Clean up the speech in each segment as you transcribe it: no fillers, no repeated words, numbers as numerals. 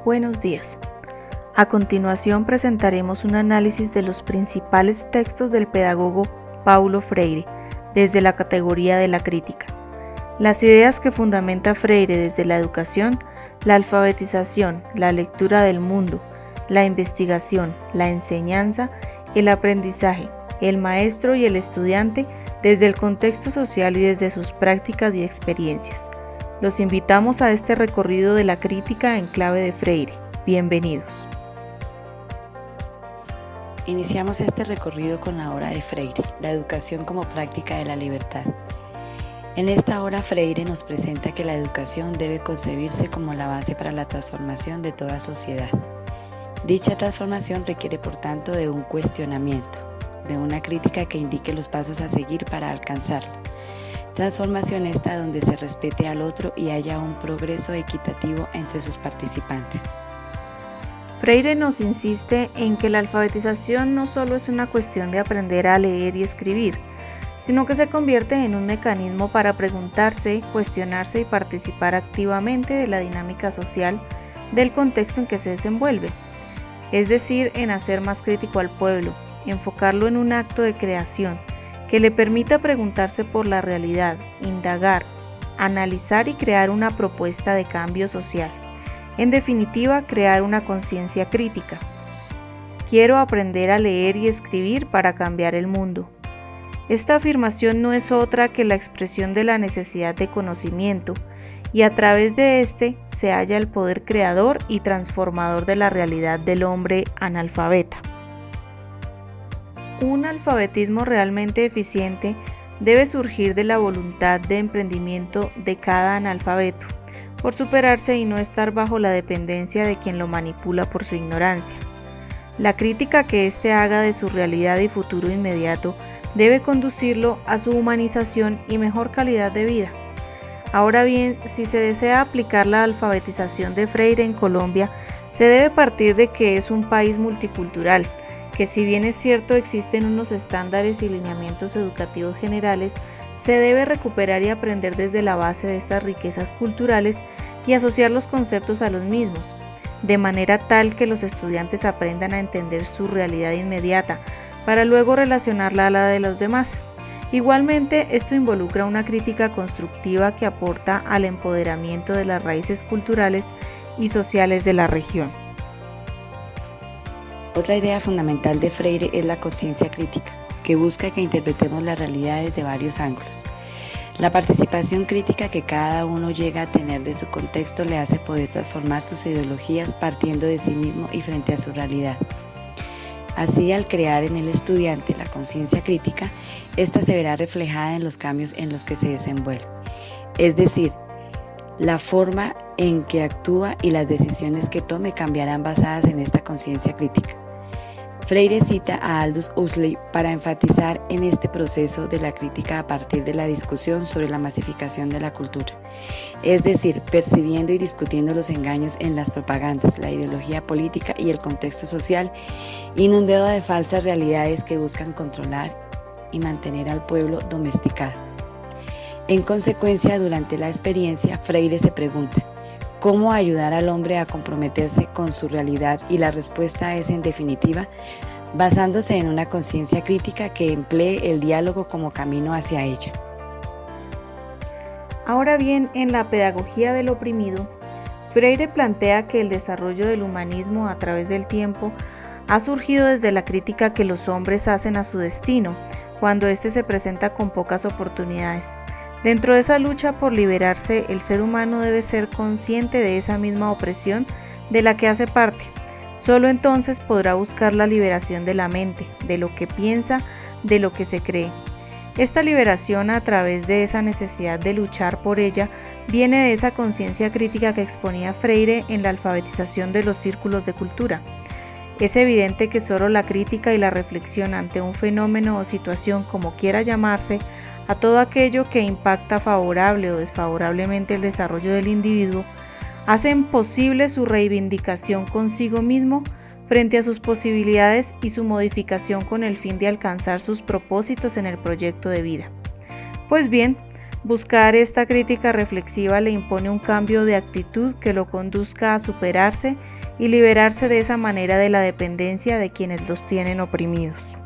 Buenos días. A continuación presentaremos un análisis de los principales textos del pedagogo Paulo Freire, desde la categoría de la crítica. Las ideas que fundamenta Freire desde la educación, la alfabetización, la lectura del mundo, la investigación, la enseñanza, el aprendizaje, el maestro y el estudiante desde el contexto social y desde sus prácticas y experiencias. Los invitamos a este recorrido de la crítica en clave de Freire. Bienvenidos. Iniciamos este recorrido con la obra de Freire, la educación como práctica de la libertad. En esta obra Freire nos presenta que la educación debe concebirse como la base para la transformación de toda sociedad. Dicha transformación requiere por tanto de un cuestionamiento, de una crítica que indique los pasos a seguir para alcanzarla. Transformación esta donde se respete al otro y haya un progreso equitativo entre sus participantes. Freire nos insiste en que la alfabetización no solo es una cuestión de aprender a leer y escribir, sino que se convierte en un mecanismo para preguntarse, cuestionarse y participar activamente de la dinámica social del contexto en que se desenvuelve, es decir, en hacer más crítico al pueblo, enfocarlo en un acto de creación que le permita preguntarse por la realidad, indagar, analizar y crear una propuesta de cambio social. En definitiva, crear una conciencia crítica. Quiero aprender a leer y escribir para cambiar el mundo. Esta afirmación no es otra que la expresión de la necesidad de conocimiento, y a través de este se halla el poder creador y transformador de la realidad del hombre analfabeta. Un alfabetismo realmente eficiente debe surgir de la voluntad de emprendimiento de cada analfabeto, por superarse y no estar bajo la dependencia de quien lo manipula por su ignorancia. La crítica que éste haga de su realidad y futuro inmediato debe conducirlo a su humanización y mejor calidad de vida. Ahora bien, si se desea aplicar la alfabetización de Freire en Colombia, se debe partir de que es un país multicultural, que si bien es cierto existen unos estándares y lineamientos educativos generales, se debe recuperar y aprender desde la base de estas riquezas culturales y asociar los conceptos a los mismos, de manera tal que los estudiantes aprendan a entender su realidad inmediata, para luego relacionarla a la de los demás. Igualmente, esto involucra una crítica constructiva que aporta al empoderamiento de las raíces culturales y sociales de la región. Otra idea fundamental de Freire es la conciencia crítica, que busca que interpretemos la realidad desde varios ángulos. La participación crítica que cada uno llega a tener de su contexto le hace poder transformar sus ideologías partiendo de sí mismo y frente a su realidad. Así, al crear en el estudiante la conciencia crítica, ésta se verá reflejada en los cambios en los que se desenvuelve, es decir, la forma en que actúa y las decisiones que tome cambiarán basadas en esta conciencia crítica. Freire cita a Aldous Huxley para enfatizar en este proceso de la crítica a partir de la discusión sobre la masificación de la cultura, es decir, percibiendo y discutiendo los engaños en las propagandas, la ideología política y el contexto social, inundado de falsas realidades que buscan controlar y mantener al pueblo domesticado. En consecuencia, durante la experiencia, Freire se pregunta: ¿cómo ayudar al hombre a comprometerse con su realidad? Y la respuesta es, en definitiva, basándose en una conciencia crítica que emplee el diálogo como camino hacia ella. Ahora bien, en la pedagogía del oprimido, Freire plantea que el desarrollo del humanismo a través del tiempo ha surgido desde la crítica que los hombres hacen a su destino, cuando éste se presenta con pocas oportunidades. Dentro de esa lucha por liberarse, el ser humano debe ser consciente de esa misma opresión de la que hace parte. Solo entonces podrá buscar la liberación de la mente, de lo que piensa, de lo que se cree. Esta liberación, a través de esa necesidad de luchar por ella, viene de esa conciencia crítica que exponía Freire en la alfabetización de los círculos de cultura. Es evidente que solo la crítica y la reflexión ante un fenómeno o situación, como quiera llamarse, a todo aquello que impacta favorable o desfavorablemente el desarrollo del individuo, hacen posible su reivindicación consigo mismo frente a sus posibilidades y su modificación con el fin de alcanzar sus propósitos en el proyecto de vida. Pues bien, buscar esta crítica reflexiva le impone un cambio de actitud que lo conduzca a superarse y liberarse de esa manera de la dependencia de quienes los tienen oprimidos.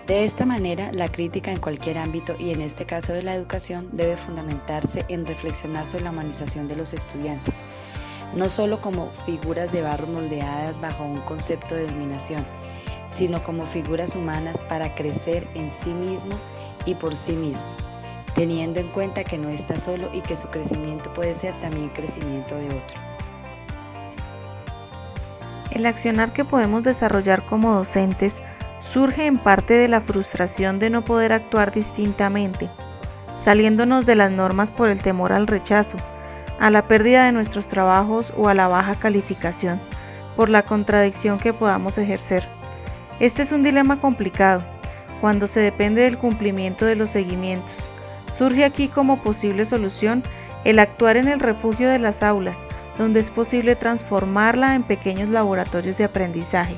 De esta manera, la crítica en cualquier ámbito, y en este caso de la educación, debe fundamentarse en reflexionar sobre la humanización de los estudiantes, no solo como figuras de barro moldeadas bajo un concepto de dominación, sino como figuras humanas para crecer en sí mismo y por sí mismos, teniendo en cuenta que no está solo y que su crecimiento puede ser también crecimiento de otro. El accionar que podemos desarrollar como docentes surge en parte de la frustración de no poder actuar distintamente, saliéndonos de las normas por el temor al rechazo, a la pérdida de nuestros trabajos o a la baja calificación, por la contradicción que podamos ejercer. Este es un dilema complicado, cuando se depende del cumplimiento de los seguimientos. Surge aquí como posible solución el actuar en el refugio de las aulas, donde es posible transformarla en pequeños laboratorios de aprendizaje,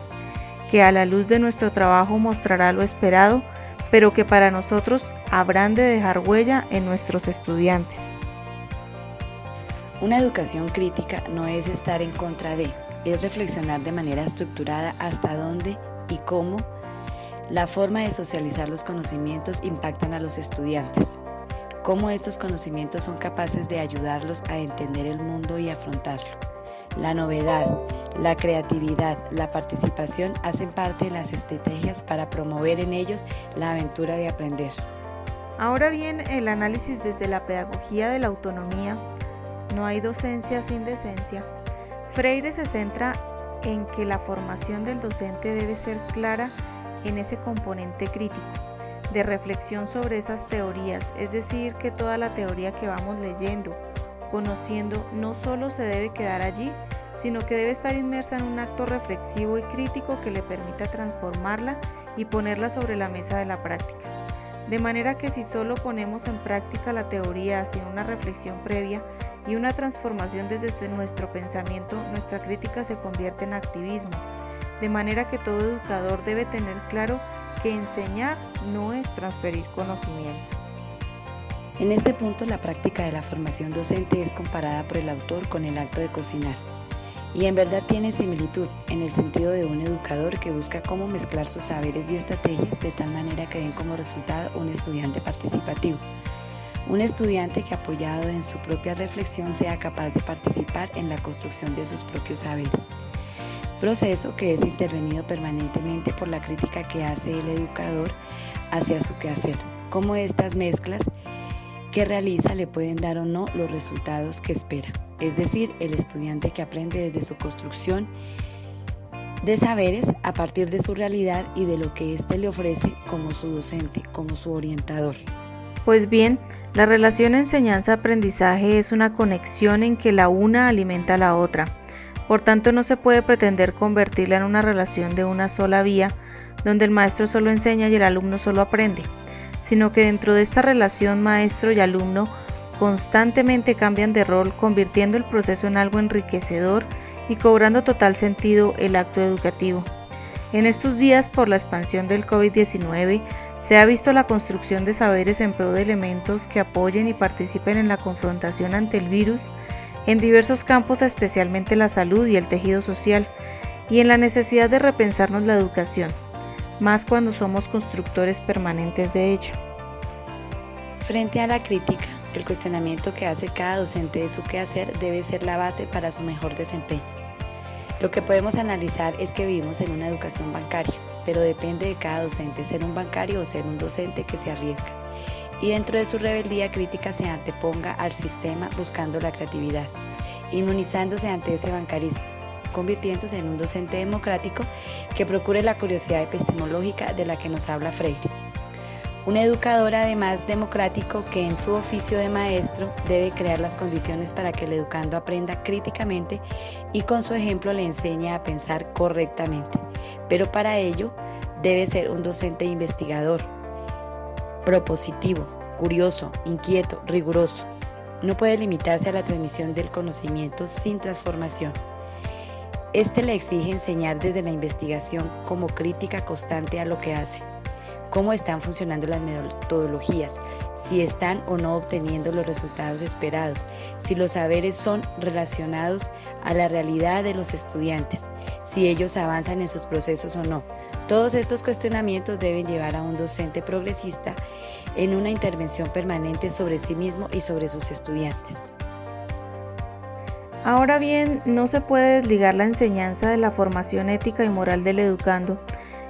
que a la luz de nuestro trabajo mostrará lo esperado, pero que para nosotros habrán de dejar huella en nuestros estudiantes. Una educación crítica no es estar en contra de, es reflexionar de manera estructurada hasta dónde y cómo la forma de socializar los conocimientos impactan a los estudiantes, cómo estos conocimientos son capaces de ayudarlos a entender el mundo y afrontarlo. La novedad, la creatividad, la participación hacen parte de las estrategias para promover en ellos la aventura de aprender. Ahora bien, el análisis desde la pedagogía de la autonomía, no hay docencia sin decencia. Freire se centra en que la formación del docente debe ser clara en ese componente crítico, de reflexión sobre esas teorías, es decir, que toda la teoría que vamos leyendo, conociendo, no solo se debe quedar allí, sino que debe estar inmersa en un acto reflexivo y crítico que le permita transformarla y ponerla sobre la mesa de la práctica. De manera que si solo ponemos en práctica la teoría sin una reflexión previa y una transformación desde nuestro pensamiento, nuestra crítica se convierte en activismo. De manera que todo educador debe tener claro que enseñar no es transferir conocimiento. En este punto, la práctica de la formación docente es comparada por el autor con el acto de cocinar. Y en verdad tiene similitud en el sentido de un educador que busca cómo mezclar sus saberes y estrategias de tal manera que den como resultado un estudiante participativo. Un estudiante que, apoyado en su propia reflexión, sea capaz de participar en la construcción de sus propios saberes. Proceso que es intervenido permanentemente por la crítica que hace el educador hacia su quehacer, cómo estas mezclas que realiza le pueden dar o no los resultados que espera, es decir, el estudiante que aprende desde su construcción de saberes a partir de su realidad y de lo que éste le ofrece como su docente, como su orientador. Pues bien, la relación enseñanza-aprendizaje es una conexión en que la una alimenta a la otra. Por tanto, no se puede pretender convertirla en una relación de una sola vía, donde el maestro solo enseña y el alumno solo aprende, sino que dentro de esta relación maestro y alumno constantemente cambian de rol, convirtiendo el proceso en algo enriquecedor y cobrando total sentido el acto educativo. En estos días, por la expansión del COVID-19, se ha visto la construcción de saberes en pro de elementos que apoyen y participen en la confrontación ante el virus en diversos campos, especialmente la salud y el tejido social, y en la necesidad de repensarnos la educación, más cuando somos constructores permanentes de ella. Frente a la crítica, el cuestionamiento que hace cada docente de su quehacer debe ser la base para su mejor desempeño. Lo que podemos analizar es que vivimos en una educación bancaria, pero depende de cada docente ser un bancario o ser un docente que se arriesga, y dentro de su rebeldía crítica se anteponga al sistema buscando la creatividad, inmunizándose ante ese bancarismo, convirtiéndose en un docente democrático que procure la curiosidad epistemológica de la que nos habla Freire. Un educador además democrático que en su oficio de maestro debe crear las condiciones para que el educando aprenda críticamente y con su ejemplo le enseñe a pensar correctamente, pero para ello debe ser un docente investigador, propositivo, curioso, inquieto, riguroso. No puede limitarse a la transmisión del conocimiento sin transformación. Este le exige enseñar desde la investigación como crítica constante a lo que hace, cómo están funcionando las metodologías, si están o no obteniendo los resultados esperados, si los saberes son relacionados a la realidad de los estudiantes, si ellos avanzan en sus procesos o no. Todos estos cuestionamientos deben llevar a un docente progresista en una intervención permanente sobre sí mismo y sobre sus estudiantes. Ahora bien, no se puede desligar la enseñanza de la formación ética y moral del educando,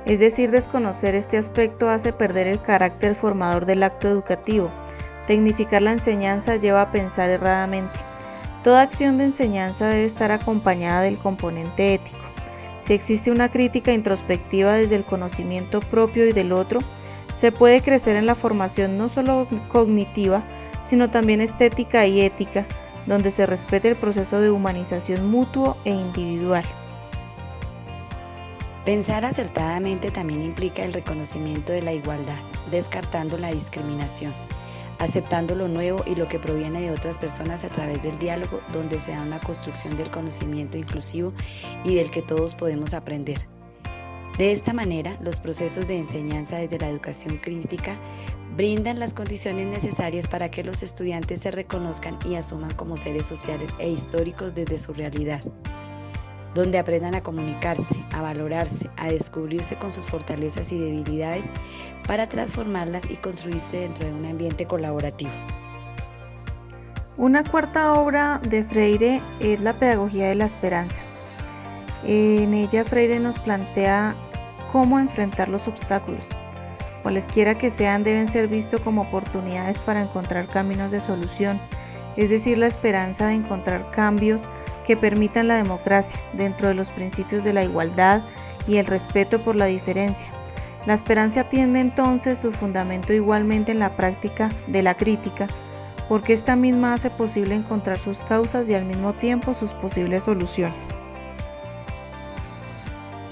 es decir, desconocer este aspecto hace perder el carácter formador del acto educativo. Tecnificar la enseñanza lleva a pensar erradamente. Toda acción de enseñanza debe estar acompañada del componente ético. Si existe una crítica introspectiva desde el conocimiento propio y del otro, se puede crecer en la formación no solo cognitiva, sino también estética y ética, donde se respete el proceso de humanización mutuo e individual. Pensar acertadamente también implica el reconocimiento de la igualdad, descartando la discriminación, aceptando lo nuevo y lo que proviene de otras personas a través del diálogo, donde se da una construcción del conocimiento inclusivo y del que todos podemos aprender. De esta manera, los procesos de enseñanza desde la educación crítica brindan las condiciones necesarias para que los estudiantes se reconozcan y asuman como seres sociales e históricos desde su realidad, donde aprendan a comunicarse, a valorarse, a descubrirse con sus fortalezas y debilidades para transformarlas y construirse dentro de un ambiente colaborativo. Una cuarta obra de Freire es La pedagogía de la esperanza. En ella Freire nos plantea cómo enfrentar los obstáculos. Cualesquiera que sean, deben ser vistos como oportunidades para encontrar caminos de solución, es decir, la esperanza de encontrar cambios que permitan la democracia dentro de los principios de la igualdad y el respeto por la diferencia. La esperanza tiene entonces su fundamento igualmente en la práctica de la crítica, porque esta misma hace posible encontrar sus causas y al mismo tiempo sus posibles soluciones.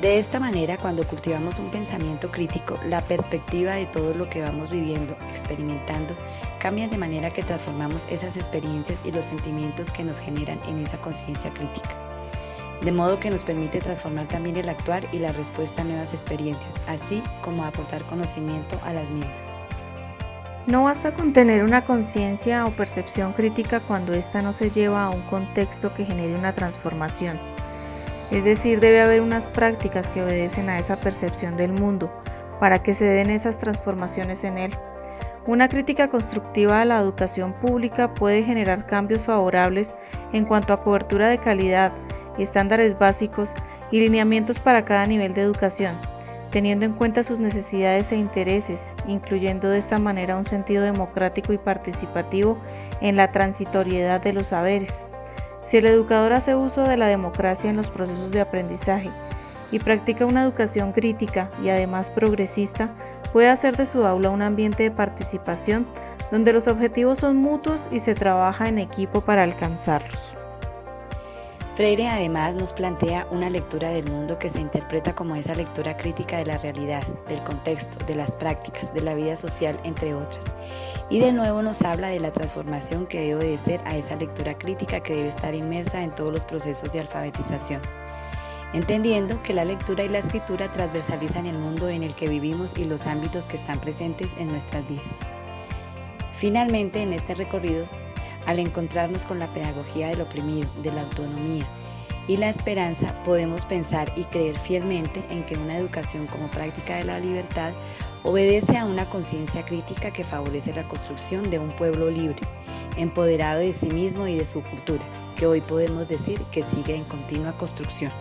De esta manera, cuando cultivamos un pensamiento crítico, la perspectiva de todo lo que vamos viviendo, experimentando, cambia de manera que transformamos esas experiencias y los sentimientos que nos generan en esa conciencia crítica. De modo que nos permite transformar también el actuar y la respuesta a nuevas experiencias, así como aportar conocimiento a las mismas. No basta con tener una conciencia o percepción crítica cuando ésta no se lleva a un contexto que genere una transformación. Es decir, debe haber unas prácticas que obedecen a esa percepción del mundo para que se den esas transformaciones en él. Una crítica constructiva a la educación pública puede generar cambios favorables en cuanto a cobertura de calidad, estándares básicos y lineamientos para cada nivel de educación, teniendo en cuenta sus necesidades e intereses, incluyendo de esta manera un sentido democrático y participativo en la transitoriedad de los saberes. Si el educador hace uso de la democracia en los procesos de aprendizaje y practica una educación crítica y además progresista, puede hacer de su aula un ambiente de participación donde los objetivos son mutuos y se trabaja en equipo para alcanzarlos. Freire además nos plantea una lectura del mundo que se interpreta como esa lectura crítica de la realidad, del contexto, de las prácticas, de la vida social, entre otras. Y de nuevo nos habla de la transformación que debe obedecer a esa lectura crítica que debe estar inmersa en todos los procesos de alfabetización, entendiendo que la lectura y la escritura transversalizan el mundo en el que vivimos y los ámbitos que están presentes en nuestras vidas. Finalmente, en este recorrido, al encontrarnos con la pedagogía del oprimido, de la autonomía y la esperanza, podemos pensar y creer fielmente en que una educación como práctica de la libertad obedece a una conciencia crítica que favorece la construcción de un pueblo libre, empoderado de sí mismo y de su cultura, que hoy podemos decir que sigue en continua construcción.